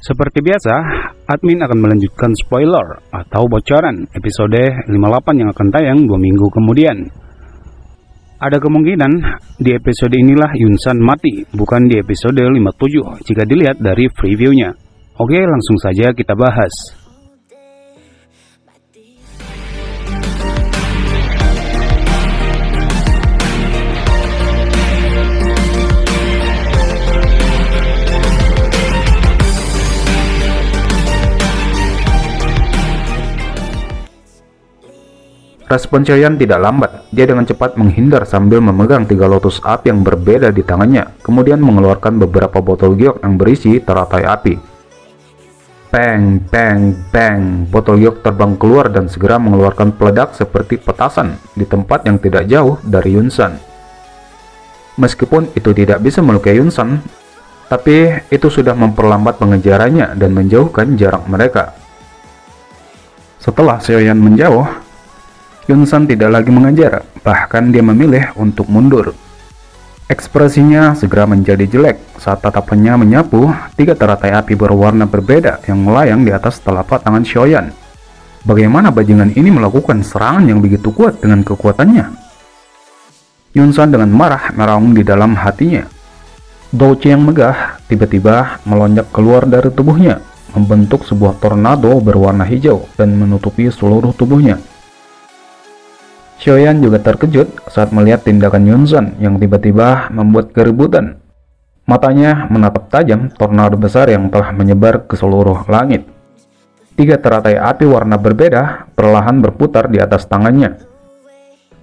Seperti biasa, admin akan melanjutkan spoiler atau bocoran episode 58 yang akan tayang 2 minggu kemudian. Ada kemungkinan di episode inilah Yunsan mati, bukan di episode 57 jika dilihat dari previewnya. Oke, langsung saja kita bahas. Respon Choyan tidak lambat. Dia dengan cepat menghindar sambil memegang 3 lotus api yang berbeda di tangannya, kemudian mengeluarkan beberapa botol giok yang berisi teratai api. Peng, peng, peng. Botol giok terbang keluar dan segera mengeluarkan peledak seperti petasan di tempat yang tidak jauh dari Yunsan. Meskipun itu tidak bisa melukai Yunsan, tapi itu sudah memperlambat pengejarannya dan menjauhkan jarak mereka. Setelah Choyan menjauh, Yunsan tidak lagi mengejar, bahkan dia memilih untuk mundur. Ekspresinya segera menjadi jelek saat tatapannya menyapu 3 teratai api berwarna berbeda yang melayang di atas telapak tangan Choyan. Bagaimana bajingan ini melakukan serangan yang begitu kuat dengan kekuatannya? Yunsan dengan marah meraung di dalam hatinya. Douche yang megah tiba-tiba melonjak keluar dari tubuhnya, membentuk sebuah tornado berwarna hijau dan menutupi seluruh tubuhnya. Choyan juga terkejut saat melihat tindakan Yunsan yang tiba-tiba membuat keributan. Matanya menatap tajam tornado besar yang telah menyebar ke seluruh langit. 3 teratai api warna berbeda perlahan berputar di atas tangannya.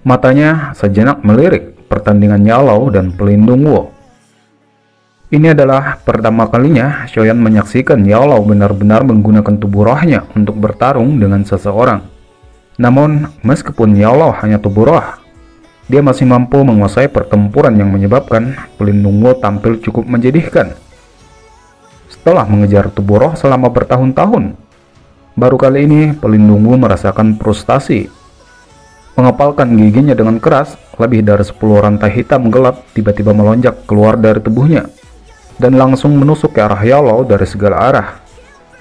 Matanya sejenak melirik pertandingan Yalao dan pelindung Wu. Ini adalah pertama kalinya Choyan menyaksikan Yalao benar-benar menggunakan tubuh rohnya untuk bertarung dengan seseorang. Namun, meskipun Yalao hanya tubuh roh, dia masih mampu menguasai pertempuran yang menyebabkan pelindung Wu tampil cukup menjadikan. Setelah mengejar tubuh roh selama bertahun-tahun, baru kali ini pelindung Wu merasakan frustasi. Mengepalkan giginya dengan keras, lebih dari 10 rantai hitam gelap tiba-tiba melonjak keluar dari tubuhnya, dan langsung menusuk ke arah Yalao dari segala arah.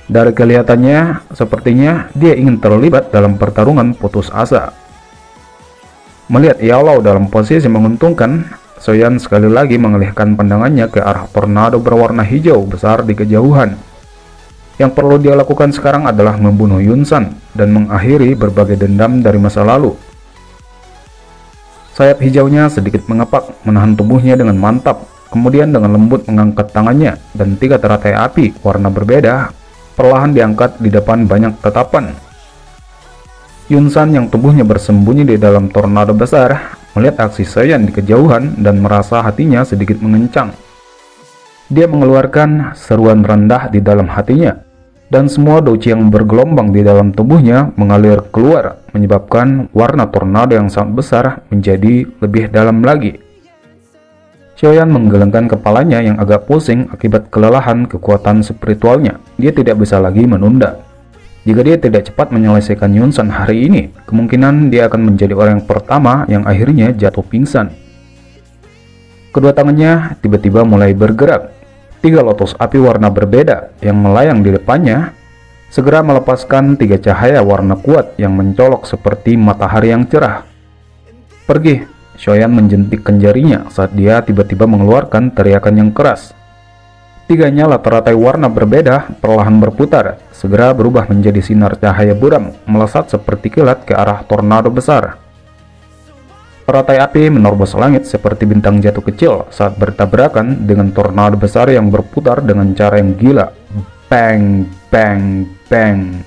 Dari kelihatannya, sepertinya dia ingin terlibat dalam pertarungan putus asa. Melihat Yalao dalam posisi menguntungkan, Choyan sekali lagi mengalihkan pandangannya ke arah tornado berwarna hijau besar di kejauhan. Yang perlu dia lakukan sekarang adalah membunuh Yunsan dan mengakhiri berbagai dendam dari masa lalu. Sayap hijaunya sedikit mengepak, menahan tubuhnya dengan mantap, kemudian dengan lembut mengangkat tangannya, dan 3 teratai api warna berbeda perlahan diangkat di depan banyak tatapan. Yunsan yang tubuhnya bersembunyi di dalam tornado besar melihat aksi Choyan di kejauhan dan merasa hatinya sedikit mengencang. Dia mengeluarkan seruan rendah di dalam hatinya, dan semua douche yang bergelombang di dalam tubuhnya mengalir keluar, menyebabkan warna tornado yang sangat besar menjadi lebih dalam lagi. Choyan menggelengkan kepalanya yang agak pusing akibat kelelahan kekuatan spiritualnya. Dia tidak bisa lagi menunda. Jika dia tidak cepat menyelesaikan Yunsan hari ini, kemungkinan dia akan menjadi orang yang pertama yang akhirnya jatuh pingsan. Kedua tangannya tiba-tiba mulai bergerak. 3 lotus api warna berbeda yang melayang di depannya segera melepaskan 3 cahaya warna kuat yang mencolok seperti matahari yang cerah. Pergi! Choyan menjentikkan jarinya saat dia tiba-tiba mengeluarkan teriakan yang keras. 3 nyala teratai warna berbeda perlahan berputar, segera berubah menjadi sinar cahaya buram melesat seperti kilat ke arah tornado besar. Teratai api menerobos langit seperti bintang jatuh kecil saat bertabrakan dengan tornado besar yang berputar dengan cara yang gila. Bang, bang, bang.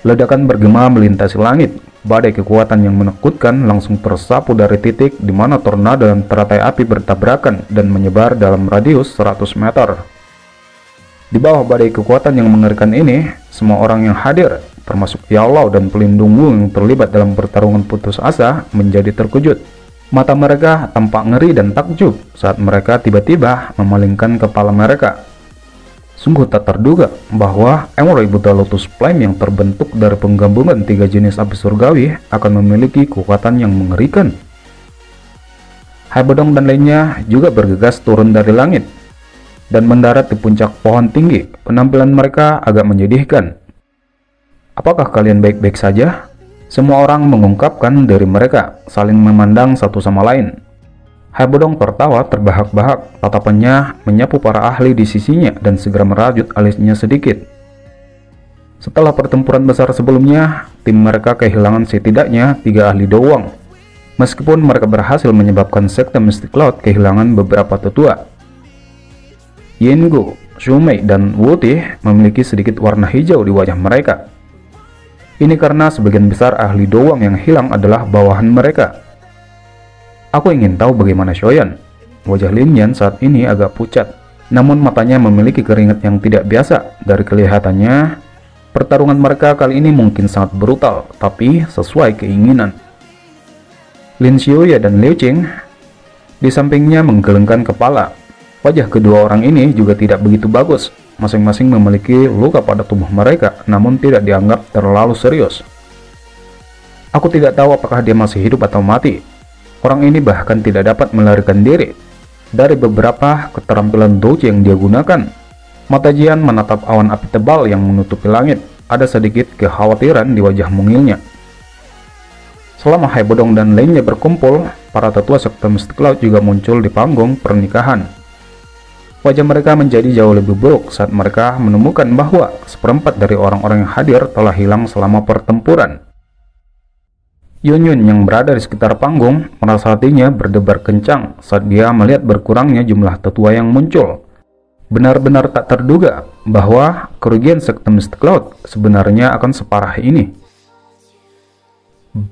Ledakan bergema melintasi langit. Badai kekuatan yang menakutkan langsung tersapu dari titik di mana tornado dan teratai api bertabrakan dan menyebar dalam radius 100 meter. Di bawah badai kekuatan yang mengerikan ini, semua orang yang hadir, termasuk Yalao dan pelindung Wu yang terlibat dalam pertarungan putus asa, menjadi terkejut. Mata mereka tampak ngeri dan takjub saat mereka tiba-tiba memalingkan kepala mereka. Sungguh tak terduga bahwa Emerald Buddha Lotus Flame yang terbentuk dari penggabungan 3 jenis api surgawi akan memiliki kekuatan yang mengerikan. Haibodong dan lainnya juga bergegas turun dari langit. dan mendarat di puncak pohon tinggi. Penampilan mereka agak menyedihkan. "Apakah kalian baik-baik saja?" Semua orang mengungkapkan dari mereka, saling memandang satu sama lain. Haibodong tertawa terbahak-bahak, tatapannya menyapu para ahli di sisinya dan segera merajut alisnya sedikit. Setelah pertempuran besar sebelumnya, tim mereka kehilangan setidaknya 3 ahli doang. Meskipun mereka berhasil menyebabkan sekte Mystic Cloud kehilangan beberapa tetua. Yengo, Shumei, dan Wuti memiliki sedikit warna hijau di wajah mereka. Ini karena sebagian besar ahli doang yang hilang adalah bawahan mereka. "Aku ingin tahu bagaimana Shoyan." Wajah Lin Yan saat ini agak pucat, namun matanya memiliki keringat yang tidak biasa. Dari kelihatannya, pertarungan mereka kali ini mungkin sangat brutal, tapi sesuai keinginan. Lin Xiuya dan Liu Qing di sampingnya menggelengkan kepala. Wajah kedua orang ini juga tidak begitu bagus. Masing-masing memiliki luka pada tubuh mereka, namun tidak dianggap terlalu serius. "Aku tidak tahu apakah dia masih hidup atau mati." Orang ini bahkan tidak dapat melarikan diri. Dari beberapa keterampilan doji yang dia gunakan, mata Jian menatap awan api tebal yang menutupi langit. Ada sedikit kekhawatiran di wajah mungilnya. Selama Haibodong dan lainnya berkumpul, para tetua sekte Mystic Cloud juga muncul di panggung pernikahan. Wajah mereka menjadi jauh lebih buruk saat mereka menemukan bahwa seperempat dari orang-orang yang hadir telah hilang selama pertempuran. Yunyun yang berada di sekitar panggung merasa hatinya berdebar kencang saat dia melihat berkurangnya jumlah tetua yang muncul. Benar-benar tak terduga bahwa kerugian sekte Mystic Cloud sebenarnya akan separah ini.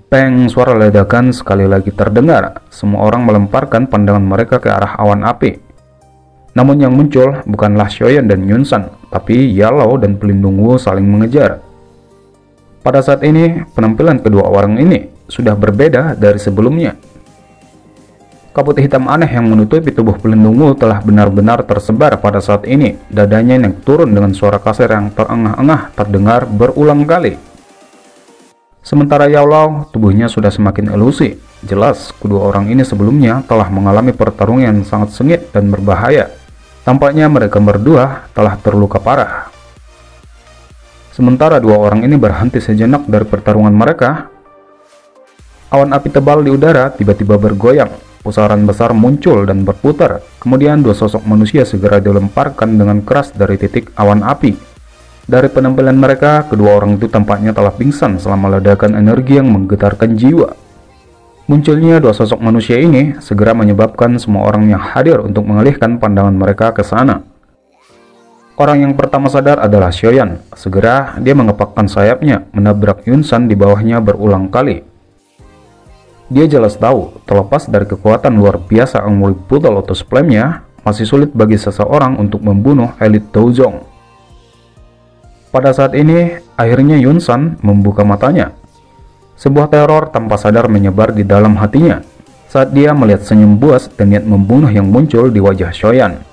Bang, suara ledakan sekali lagi terdengar. Semua orang melemparkan pandangan mereka ke arah awan api. Namun yang muncul bukanlah Shoyan dan Yunsan, tapi Yalao dan pelindung Wu saling mengejar. Pada saat ini, penampilan kedua orang ini sudah berbeda dari sebelumnya. Kabut hitam aneh yang menutupi tubuh pelindung Wu telah benar-benar tersebar pada saat ini. Dadanya yang turun dengan suara kasar yang terengah-engah terdengar berulang kali. Sementara Yalao, tubuhnya sudah semakin elusi. Jelas, kedua orang ini sebelumnya telah mengalami pertarungan yang sangat sengit dan berbahaya. Tampaknya mereka berdua telah terluka parah. Sementara dua orang ini berhenti sejenak dari pertarungan mereka, awan api tebal di udara tiba-tiba bergoyang. Pusaran besar muncul dan berputar. Kemudian dua sosok manusia segera dilemparkan dengan keras dari titik awan api. Dari penampilan mereka, kedua orang itu tampaknya telah pingsan selama ledakan energi yang menggetarkan jiwa. Munculnya dua sosok manusia ini segera menyebabkan semua orang yang hadir untuk mengalihkan pandangan mereka ke sana. Orang yang pertama sadar adalah Shoyan. Segera dia mengepakkan sayapnya, menabrak Yunsan di bawahnya berulang kali. Dia jelas tahu, terlepas dari kekuatan luar biasa Angmuri Puta Lotus Flame-nya, masih sulit bagi seseorang untuk membunuh elit Douzong. Pada saat ini, akhirnya Yunsan membuka matanya. Sebuah teror tanpa sadar menyebar di dalam hatinya saat dia melihat senyum buas dan niat membunuh yang muncul di wajah Shoyan.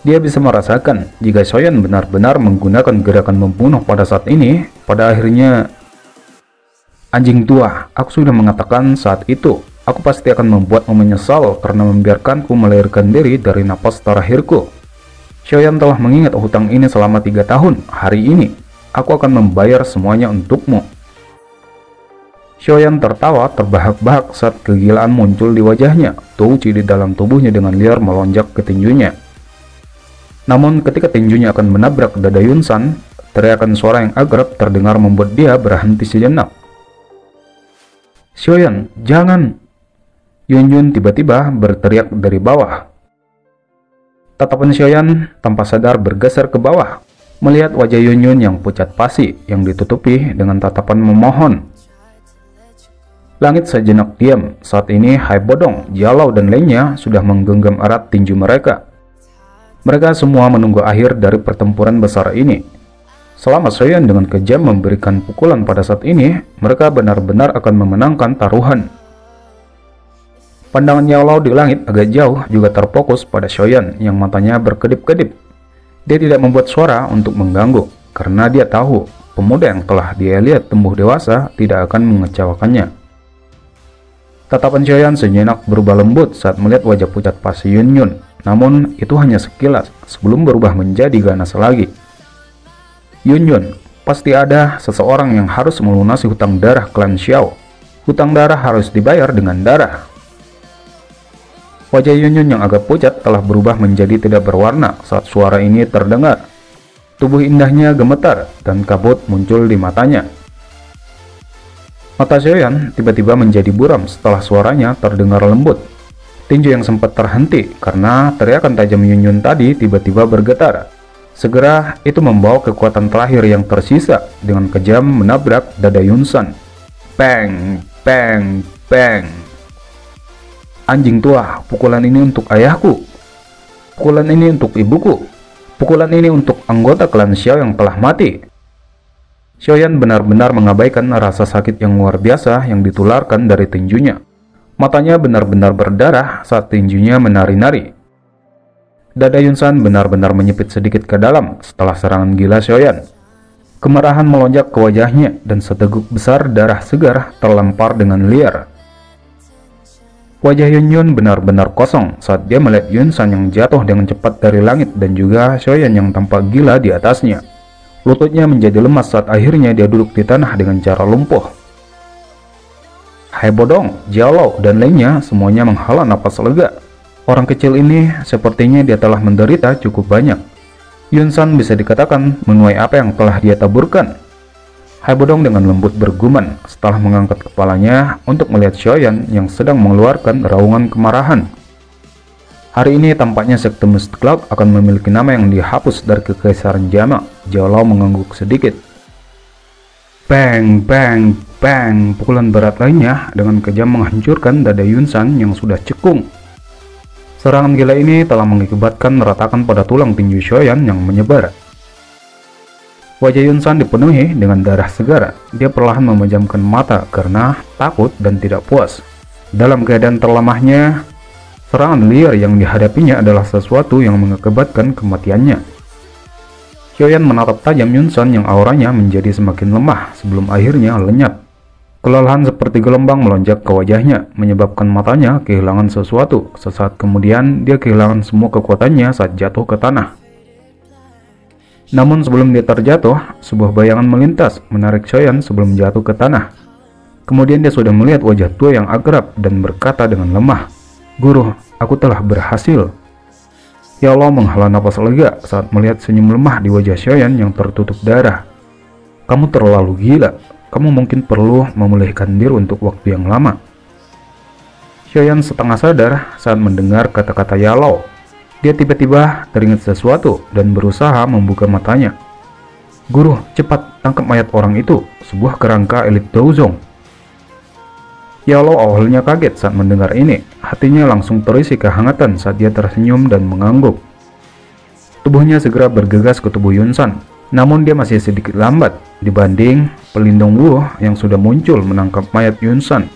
Dia bisa merasakan jika Shoyan benar-benar menggunakan gerakan membunuh pada saat ini. Pada akhirnya, "Anjing tua, aku sudah mengatakan saat itu, aku pasti akan membuatmu menyesal karena membiarkanku melahirkan diri dari napas terakhirku. Shoyan telah mengingat hutang ini selama 3 tahun. Hari ini, aku akan membayar semuanya untukmu." Shoyan tertawa terbahak-bahak saat kegilaan muncul di wajahnya. Touci di dalam tubuhnya dengan liar melonjak ke tinjunya. Namun ketika tinjunya akan menabrak dada Yunsan, teriakan suara yang akrab terdengar membuat dia berhenti sejenak. "Shoyan, jangan!" Yunyun tiba-tiba berteriak dari bawah. Tatapan Shoyan tanpa sadar bergeser ke bawah, melihat wajah Yunyun yang pucat pasi yang ditutupi dengan tatapan memohon. Langit sejenak diam. Saat ini Haibodong, Yalao, dan lainnya sudah menggenggam erat tinju mereka. Mereka semua menunggu akhir dari pertempuran besar ini. Selama Shoyan dengan kejam memberikan pukulan pada saat ini, mereka benar-benar akan memenangkan taruhan. Pandangan Yalao di langit agak jauh juga terfokus pada Shoyan yang matanya berkedip-kedip. Dia tidak membuat suara untuk mengganggu, karena dia tahu pemuda yang telah dia lihat tumbuh dewasa tidak akan mengecewakannya. Tatapan Xiaoyan sejenak berubah lembut saat melihat wajah pucat Pak Yunyun. Namun itu hanya sekilas sebelum berubah menjadi ganas lagi. Yunyun, pasti ada seseorang yang harus melunasi hutang darah klan Xiao. Hutang darah harus dibayar dengan darah. Wajah Yunyun yang agak pucat telah berubah menjadi tidak berwarna saat suara ini terdengar. Tubuh indahnya gemetar dan kabut muncul di matanya. Mata Xiaoyan tiba-tiba menjadi buram setelah suaranya terdengar lembut. Tinju yang sempat terhenti karena teriakan tajam Yunyun tadi tiba-tiba bergetar. Segera itu membawa kekuatan terakhir yang tersisa dengan kejam menabrak dada Yunsan. Peng, peng, peng. Anjing tua, pukulan ini untuk ayahku. Pukulan ini untuk ibuku. Pukulan ini untuk anggota klan Xiao yang telah mati. Xiaoyan benar-benar mengabaikan rasa sakit yang luar biasa yang ditularkan dari tinjunya. Matanya benar-benar berdarah saat tinjunya menari-nari. Dada Yunsan benar-benar menyepit sedikit ke dalam setelah serangan gila Xiaoyan. Kemarahan melonjak ke wajahnya dan seteguk besar darah segar terlempar dengan liar. Wajah Yunyun benar-benar kosong saat dia melihat Yunsan yang jatuh dengan cepat dari langit dan juga Xiaoyan yang tampak gila di atasnya. Lututnya menjadi lemas saat akhirnya dia duduk di tanah dengan cara lumpuh. Hai Bodong, Jiao, dan lainnya semuanya menghela napas lega. Orang kecil ini sepertinya dia telah menderita cukup banyak. Yunsan bisa dikatakan menuai apa yang telah dia taburkan. Hai Bodong dengan lembut bergumam setelah mengangkat kepalanya untuk melihat Xiaoyan yang sedang mengeluarkan raungan kemarahan. Hari ini tampaknya sekte Mystic Cloud akan memiliki nama yang dihapus dari kekaisaran Jama. Jiao mengangguk sedikit. Bang, bang, bang. Pukulan berat lainnya dengan kejam menghancurkan dada Yunsan yang sudah cekung. Serangan gila ini telah mengakibatkan retakan pada tulang tinju Xiaoyan yang menyebar. Wajah Yunsan dipenuhi dengan darah segar. Dia perlahan memejamkan mata karena takut dan tidak puas. Dalam keadaan terlemahnya, serangan liar yang dihadapinya adalah sesuatu yang mengakibatkan kematiannya. Xiaoyan menatap tajam Yunsan yang auranya menjadi semakin lemah sebelum akhirnya lenyap. Kelelahan seperti gelombang melonjak ke wajahnya, menyebabkan matanya kehilangan sesuatu. Sesaat kemudian, dia kehilangan semua kekuatannya saat jatuh ke tanah. Namun sebelum dia terjatuh, sebuah bayangan melintas, menarik Xiaoyan sebelum jatuh ke tanah. Kemudian dia sudah melihat wajah tua yang akrab dan berkata dengan lemah, "Guru, aku telah berhasil." Ya Allah menghela napas lega saat melihat senyum lemah di wajah Xiaoyan yang tertutup darah. "Kamu terlalu gila. Kamu mungkin perlu memulihkan diri untuk waktu yang lama." Xiaoyan setengah sadar saat mendengar kata-kata Yalo. Dia tiba-tiba teringat sesuatu dan berusaha membuka matanya. "Guru, cepat tangkap mayat orang itu, sebuah kerangka elit Douzong." Yalo awalnya kaget saat mendengar ini. Hatinya langsung terisi kehangatan saat dia tersenyum dan mengangguk. Tubuhnya segera bergegas ke tubuh Yunsan. Namun dia masih sedikit lambat dibanding pelindung Wu yang sudah muncul menangkap mayat Yunsan.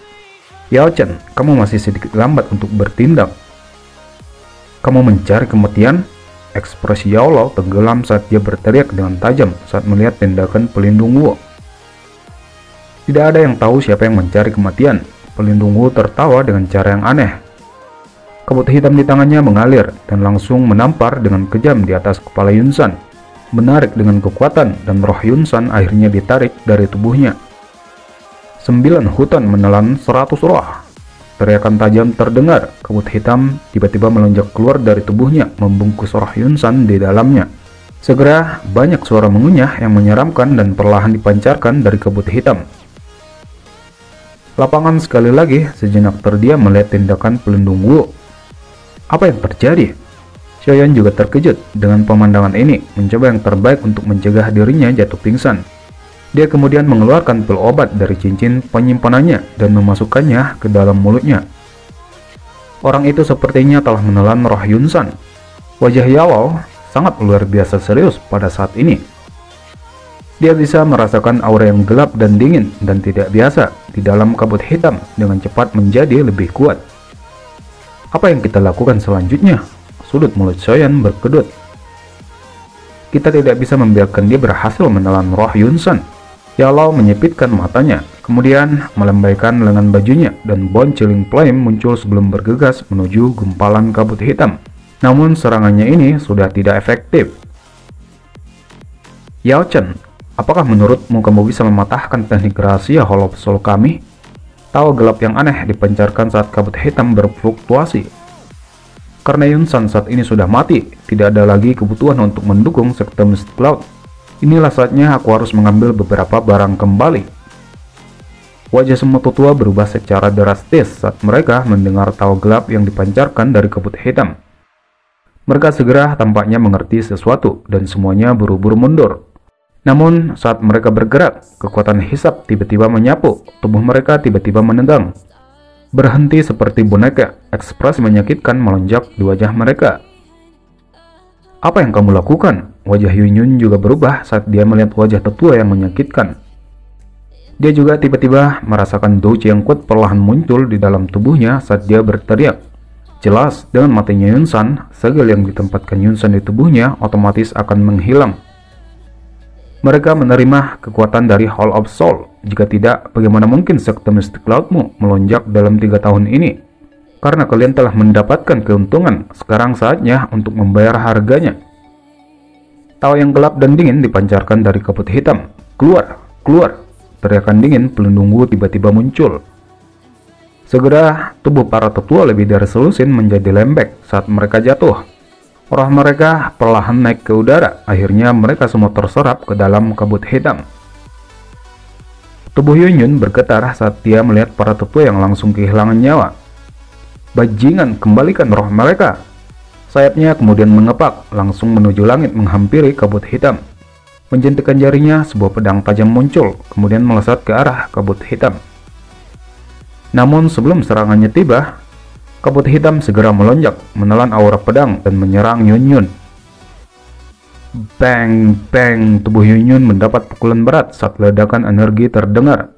"Yao Chen, kamu masih sedikit lambat untuk bertindak. Kamu mencari kematian?" Ekspresi Yao Lao tenggelam saat dia berteriak dengan tajam saat melihat tindakan pelindung Wu. Tidak ada yang tahu siapa yang mencari kematian. Pelindung Wu tertawa dengan cara yang aneh. Kabut hitam di tangannya mengalir dan langsung menampar dengan kejam di atas kepala Yunsan, menarik dengan kekuatan, dan roh Yunsan akhirnya ditarik dari tubuhnya. 9 hutan menelan 100 roh. Teriakan tajam terdengar. Kabut hitam tiba-tiba melonjak keluar dari tubuhnya, membungkus roh Yunsan di dalamnya. Segera banyak suara mengunyah yang menyeramkan dan perlahan dipancarkan dari kabut hitam. Lapangan sekali lagi sejenak terdiam melihat tindakan pelindung Wu. Apa yang terjadi? Xiaoyan juga terkejut dengan pemandangan ini, mencoba yang terbaik untuk mencegah dirinya jatuh pingsan. Dia kemudian mengeluarkan pil obat dari cincin penyimpanannya dan memasukkannya ke dalam mulutnya. Orang itu sepertinya telah menelan roh Yunsan. Wajah Yao sangat luar biasa serius pada saat ini. Dia bisa merasakan aura yang gelap dan dingin dan tidak biasa di dalam kabut hitam dengan cepat menjadi lebih kuat. Apa yang kita lakukan selanjutnya? Sudut mulut Xiaoyan berkedut. Kita tidak bisa membiarkan dia berhasil menelan roh Yunsan. Yao menyipitkan matanya, kemudian melambaikan lengan bajunya dan Boncilling Flame muncul sebelum bergegas menuju gumpalan kabut hitam. Namun serangannya ini sudah tidak efektif. Yao Chen, apakah menurutmu kamu bisa mematahkan teknik rahasia Hall of Soul kami? Tawa gelap yang aneh dipancarkan saat kabut hitam berfluktuasi. Karena Yunsan saat ini sudah mati, tidak ada lagi kebutuhan untuk mendukung sekte Mystic Cloud. Inilah saatnya aku harus mengambil beberapa barang kembali. Wajah semua tetua berubah secara drastis saat mereka mendengar tawa gelap yang dipancarkan dari kabut hitam. Mereka segera tampaknya mengerti sesuatu dan semuanya buru-buru mundur. Namun saat mereka bergerak, kekuatan hisap tiba-tiba menyapu, tubuh mereka tiba-tiba menendang. Berhenti seperti boneka, ekspresi menyakitkan melonjak di wajah mereka. Apa yang kamu lakukan? Wajah Yunyun juga berubah saat dia melihat wajah tetua yang menyakitkan. Dia juga tiba-tiba merasakan douji yang kuat perlahan muncul di dalam tubuhnya saat dia berteriak. Jelas, dengan matinya Yunsan, segel yang ditempatkan Yunsan di tubuhnya otomatis akan menghilang. Mereka menerima kekuatan dari Hall of Soul. Jika tidak, bagaimana mungkin sekte Mystic Cloudmu melonjak dalam 3 tahun ini? Karena kalian telah mendapatkan keuntungan, sekarang saatnya untuk membayar harganya. Tawa yang gelap dan dingin dipancarkan dari kabut hitam. Keluar, keluar! Teriakan dingin pelindungku tiba-tiba muncul. Segera, tubuh para tetua lebih dari selusin menjadi lembek saat mereka jatuh. Roh mereka perlahan naik ke udara, akhirnya mereka semua terserap ke dalam kabut hitam. Tubuh Yunyun bergetar saat dia melihat para tetua yang langsung kehilangan nyawa. Bajingan, kembalikan roh mereka. Sayapnya kemudian mengepak, langsung menuju langit menghampiri kabut hitam. Menjentikan jarinya, sebuah pedang tajam muncul, kemudian melesat ke arah kabut hitam. Namun sebelum serangannya tiba, kabut hitam segera melonjak, menelan aura pedang dan menyerang Yunyun. Bang, bang, tubuh Yunyun mendapat pukulan berat saat ledakan energi terdengar.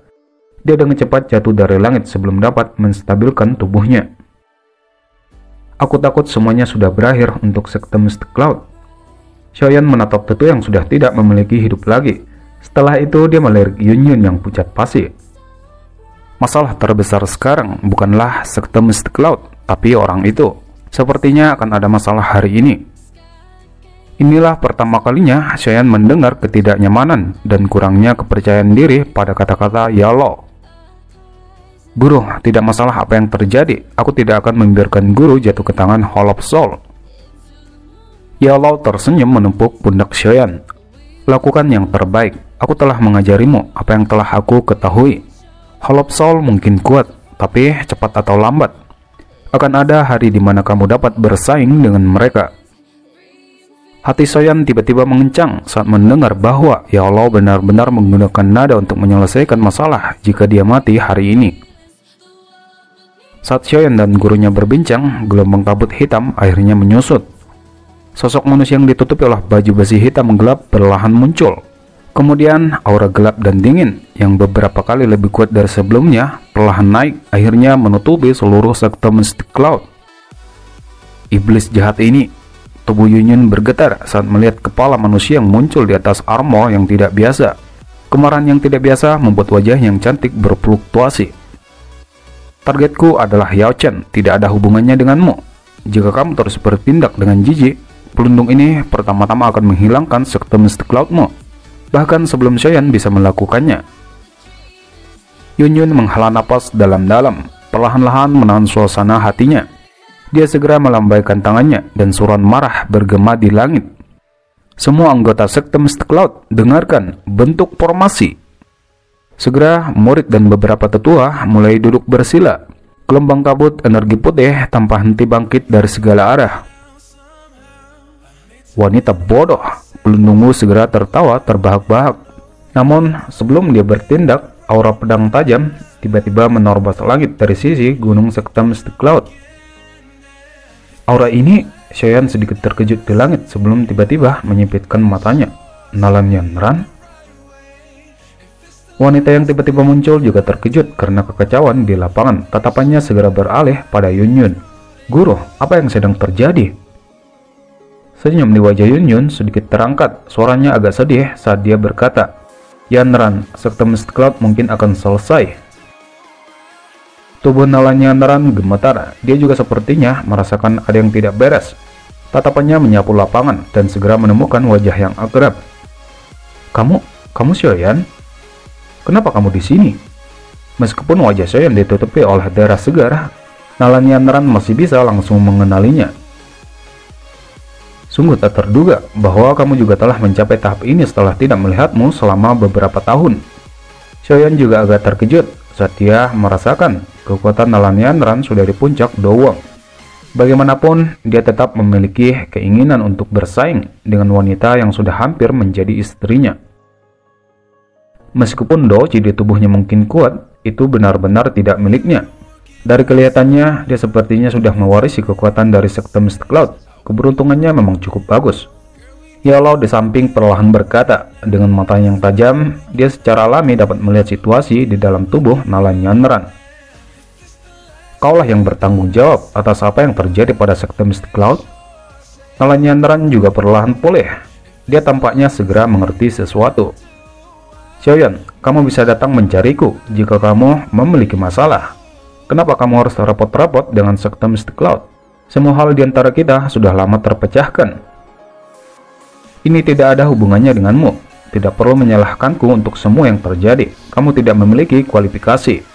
Dia dengan cepat jatuh dari langit sebelum dapat menstabilkan tubuhnya. Aku takut semuanya sudah berakhir untuk sekte Mystic Cloud. Xiaoyan menatap tetua yang sudah tidak memiliki hidup lagi. Setelah itu dia melirik Yunyun yang pucat pasi. Masalah terbesar sekarang bukanlah sekte Mystic Cloud, tapi orang itu. Sepertinya akan ada masalah hari ini. Inilah pertama kalinya Xiaoyan mendengar ketidaknyamanan dan kurangnya kepercayaan diri pada kata-kata Yao. Guru, tidak masalah apa yang terjadi. Aku tidak akan membiarkan guru jatuh ke tangan Hall of Soul. Yao tersenyum menepuk pundak Xiaoyan. Lakukan yang terbaik. Aku telah mengajarimu apa yang telah aku ketahui. Hall of Soul mungkin kuat, tapi cepat atau lambat akan ada hari di mana kamu dapat bersaing dengan mereka. Hati Xiaoyan tiba-tiba mengencang saat mendengar bahwa Yao benar-benar menggunakan nada untuk menyelesaikan masalah jika dia mati hari ini. Saat Xiaoyan dan gurunya berbincang, gelombang kabut hitam akhirnya menyusut. Sosok manusia yang ditutupi oleh baju besi hitam gelap perlahan muncul. Kemudian aura gelap dan dingin yang beberapa kali lebih kuat dari sebelumnya perlahan naik, akhirnya menutupi seluruh sekte Mystic Cloud. Iblis jahat ini. Tubuh Yunyun bergetar saat melihat kepala manusia yang muncul di atas armor yang tidak biasa. Kemarahan yang tidak biasa membuat wajah yang cantik berfluktuasi. Targetku adalah Yao Chen, tidak ada hubungannya denganmu. Jika kamu terus bertindak dengan jijik, pelindung ini pertama-tama akan menghilangkan sekte Mystic Cloudmu, bahkan sebelum Xiaoyan bisa melakukannya. Yunyun menghela napas dalam-dalam, perlahan-lahan menahan suasana hatinya. Dia segera melambaikan tangannya dan suruhan marah bergema di langit. Semua anggota sekte Mystic Cloud, dengarkan, bentuk formasi. Segera murid dan beberapa tetua mulai duduk bersila. Gelombang kabut energi putih tanpa henti bangkit dari segala arah. Wanita bodoh, pelindungmu segera tertawa terbahak-bahak. Namun sebelum dia bertindak, aura pedang tajam tiba-tiba menerobos langit dari sisi gunung sekte Mystic Cloud. Aura ini, Xiaoyan sedikit terkejut di langit sebelum tiba-tiba menyipitkan matanya. Nalan Yanran? Wanita yang tiba-tiba muncul juga terkejut karena kekacauan di lapangan. Tatapannya segera beralih pada Yunyun. Guru, apa yang sedang terjadi? Senyum di wajah Yunyun sedikit terangkat. Suaranya agak sedih saat dia berkata, Yanran, sekte Mist Cloud mungkin akan selesai. Tubuh Nalan Yanran gemetar. Dia juga sepertinya merasakan ada yang tidak beres. Tatapannya menyapu lapangan dan segera menemukan wajah yang akrab. Kamu Xiaoyan? Kenapa kamu di sini? Meskipun wajah Xiaoyan ditutupi oleh darah segar, Nalan Yanran masih bisa langsung mengenalinya. Sungguh tak terduga bahwa kamu juga telah mencapai tahap ini setelah tidak melihatmu selama beberapa tahun. Xiaoyan juga agak terkejut saat dia merasakan kekuatan Nalan Yanran sudah di puncak Dowang. Bagaimanapun, dia tetap memiliki keinginan untuk bersaing dengan wanita yang sudah hampir menjadi istrinya. Meskipun Doji di tubuhnya mungkin kuat, itu benar-benar tidak miliknya. Dari kelihatannya, dia sepertinya sudah mewarisi kekuatan dari sekte Mist Cloud. Keberuntungannya memang cukup bagus. Yalao di samping perlahan berkata, dengan mata yang tajam, dia secara alami dapat melihat situasi di dalam tubuh Nalan Yanran. Kaulah yang bertanggung jawab atas apa yang terjadi pada sekte Mist Cloud. Nalan Yanran juga perlahan pulih. Dia tampaknya segera mengerti sesuatu. Xiaoyan, kamu bisa datang mencariku jika kamu memiliki masalah. Kenapa kamu harus repot-repot dengan sekte Mist Cloud? Semua hal di antara kita sudah lama terpecahkan. Ini tidak ada hubungannya denganmu. Tidak perlu menyalahkanku untuk semua yang terjadi. Kamu tidak memiliki kualifikasi.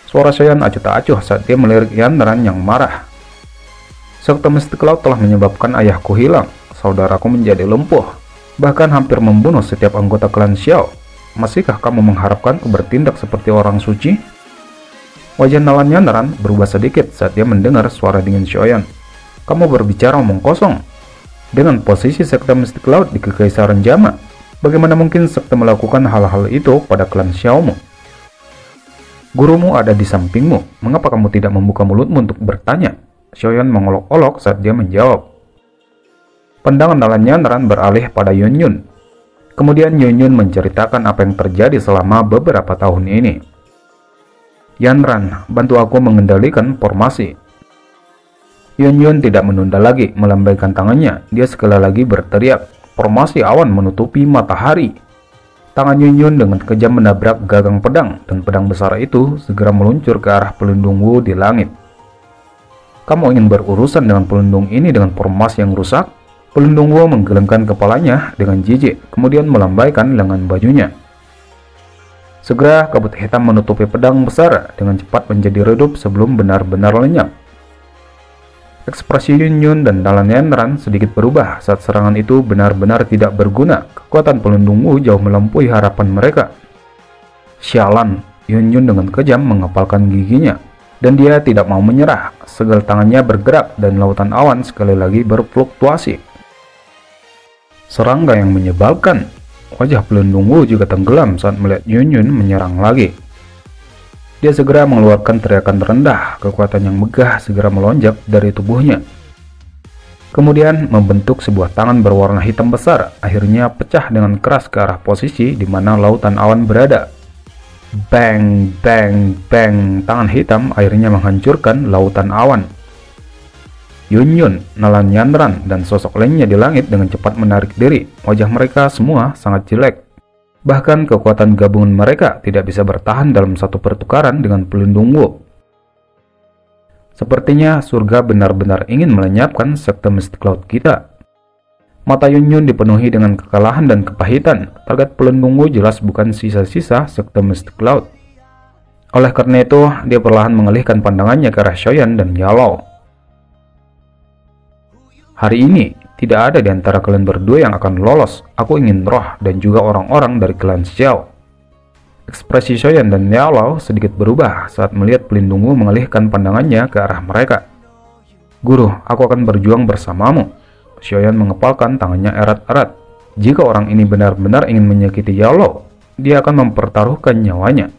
Suara Xiaoyan acuh tak acuh saat dia melirik Yanran yang marah. Sekte Mist Cloud telah menyebabkan ayahku hilang. Saudaraku menjadi lumpuh. Bahkan hampir membunuh setiap anggota klan Xiao. Masihkah kamu mengharapkanku bertindak seperti orang suci? Wajah Nalan Yanran berubah sedikit saat dia mendengar suara dingin Xiaoyan. Kamu berbicara omong kosong. Dengan posisi sekte Mist Cloud di Kekaisaran Jama, bagaimana mungkin sekte melakukan hal-hal itu pada klan Xiaomu? Gurumu ada di sampingmu. Mengapa kamu tidak membuka mulutmu untuk bertanya? Xiaoyan mengolok-olok saat dia menjawab. Pandangan Nalan Yanran beralih pada Yunyun. Kemudian Yunyun menceritakan apa yang terjadi selama beberapa tahun ini. Yanran, bantu aku mengendalikan formasi. Yunyun tidak menunda lagi melambaikan tangannya. Dia sekali lagi berteriak. Formasi awan menutupi matahari. Tangan Yunyun dengan kejam menabrak gagang pedang, dan pedang besar itu segera meluncur ke arah pelindung Wu di langit. Kamu ingin berurusan dengan pelindung ini dengan formasi yang rusak? Pelindung Wu menggelengkan kepalanya dengan jijik, kemudian melambaikan lengan bajunya. Segera kabut hitam menutupi pedang besar dengan cepat menjadi redup sebelum benar-benar lenyap. Ekspresi Yunyun dan Nalan Yanran sedikit berubah saat serangan itu benar-benar tidak berguna. Kekuatan pelindung Wu jauh melampaui harapan mereka. Sialan, Yunyun dengan kejam mengepalkan giginya. Dan dia tidak mau menyerah. Segel tangannya bergerak dan lautan awan sekali lagi berfluktuasi. Serangga yang menyebalkan. Wajah pelindung Wu juga tenggelam saat melihat Yunyun menyerang lagi. Dia segera mengeluarkan teriakan rendah, kekuatan yang megah segera melonjak dari tubuhnya. Kemudian membentuk sebuah tangan berwarna hitam besar, akhirnya pecah dengan keras ke arah posisi di mana lautan awan berada. Bang, bang, bang, tangan hitam akhirnya menghancurkan lautan awan. Yunyun, Nalan Yanran, dan sosok lainnya di langit dengan cepat menarik diri. Wajah mereka semua sangat jelek. Bahkan kekuatan gabungan mereka tidak bisa bertahan dalam satu pertukaran dengan pelindung Wu. Sepertinya surga benar-benar ingin melenyapkan sekte Mist Cloud kita. Mata Yunyun dipenuhi dengan kekalahan dan kepahitan. Target pelindung Wu jelas bukan sisa-sisa sekte Mist Cloud. Oleh karena itu, dia perlahan mengalihkan pandangannya ke arah Xiaoyan dan Yalao. Hari ini, tidak ada di antara kalian berdua yang akan lolos. Aku ingin roh dan juga orang-orang dari klan Xiao. Ekspresi Xiaoyan dan Yalao sedikit berubah saat melihat pelindung Wu mengalihkan pandangannya ke arah mereka. Guru, aku akan berjuang bersamamu. Xiaoyan mengepalkan tangannya erat-erat. Jika orang ini benar-benar ingin menyakiti Yalao, dia akan mempertaruhkan nyawanya.